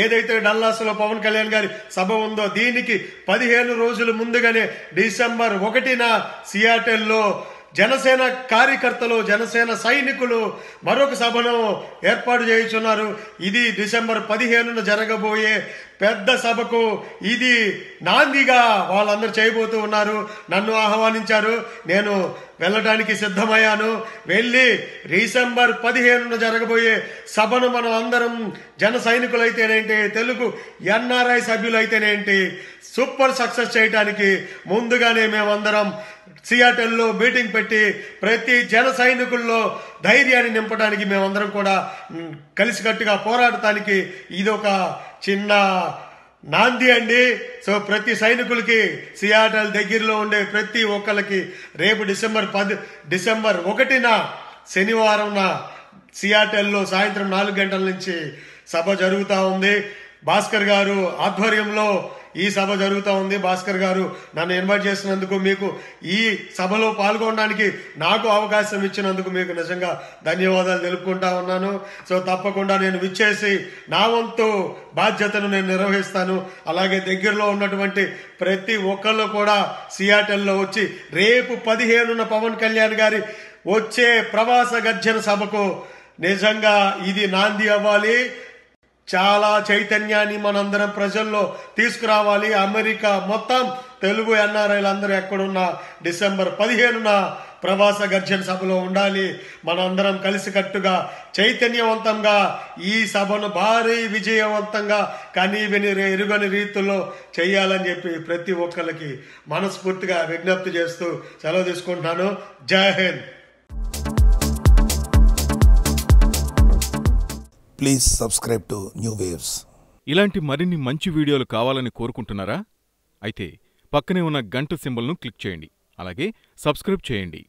ఏదైతే డల్లాస్ లో పవన్ కళ్యాణ్ గారి సభ ఉందో దీనికి 15 రోజుల ముందుగానే డిసెంబర్ 1న సియాటెల్లో జనసేన కార్యకర్తలు, జనసేన సైనికులు మరొక సభను ఏర్పాటు చేయుచున్నారు. ఇది డిసెంబర్ 15న జరగబోయే పెద్ద సభకు ఇది నాందిగా వాళ్ళందరూ చేయబోతూ ఉన్నారు. నన్ను ఆహ్వానించారు, నేను వెళ్ళడానికి సిద్ధమయ్యాను. వెళ్ళి డిసెంబర్ 15న జరగబోయే సభను మనం అందరం జన సైనికులైతేనేంటి, తెలుగు ఎన్ఆర్ఐ సభ్యులైతేనేంటి సూపర్ సక్సెస్ చేయడానికి ముందుగానే మేమందరం సియాటెల్లో మీటింగ్ పెట్టి ప్రతి జన సైనికుల్లో ధైర్యాన్ని నింపడానికి మేమందరం కూడా కలిసికట్టుగా పోరాడటానికి ఇది ఒక చిన్న నాంది అండి. సో ప్రతి సైనికులకి సియాటెల్ దగ్గరలో ఉండే ప్రతి ఒక్కరికి రేపు డిసెంబర్ 1న శనివారం సియాటెల్లో సాయంత్రం 4 గంటల నుంచి సభ జరుగుతూ ఉంది. భాస్కర్ గారు ఆధ్వర్యంలో ఈ సభ జరుగుతూ ఉంది. భాస్కర్ గారు నన్ను ఇన్వైట్ చేసినందుకు, మీకు ఈ సభలో పాల్గొనడానికి నాకు అవకాశం ఇచ్చినందుకు మీకు నిజంగా ధన్యవాదాలు తెలుపుకుంటా ఉన్నాను. సో తప్పకుండా నేను విచ్చేసి నా వంతు బాధ్యతను నేను నిర్వహిస్తాను. అలాగే దగ్గరలో ఉన్నటువంటి ప్రతి ఒక్కళ్ళు కూడా సియాటెల్లో వచ్చి రేపు 15న పవన్ కళ్యాణ్ గారి వచ్చే ప్రవాస గర్జన సభకు నిజంగా ఇది నాంది అవ్వాలి. చాలా చైతన్యాన్ని మనందరం ప్రజల్లో తీసుకురావాలి. అమెరికా మొత్తం తెలుగు ఎన్ఆర్ఐలు అందరూ ఎక్కడున్నా డిసెంబర్ 15న ప్రవాస గర్జన సభలో ఉండాలి. మనందరం కలిసికట్టుగా చైతన్యవంతంగా ఈ సభను భారీ విజయవంతంగా కనీవిని ఎరుగని రీతిలో చేయాలని చెప్పి ప్రతి ఒక్కరికి మనస్ఫూర్తిగా విజ్ఞప్తి చేస్తూ సెలవు తీసుకుంటున్నాను. జై Hind. Please subscribe to new waves. ఇలాంటి మరిన్ని మంచి వీడియోలు కావాలని కోరుకుంటున్నారా? అయితే పక్కనే ఉన్న గంట సింబల్ను క్లిక్ చేయండి. అలాగే సబ్స్క్రైబ్ చేయండి.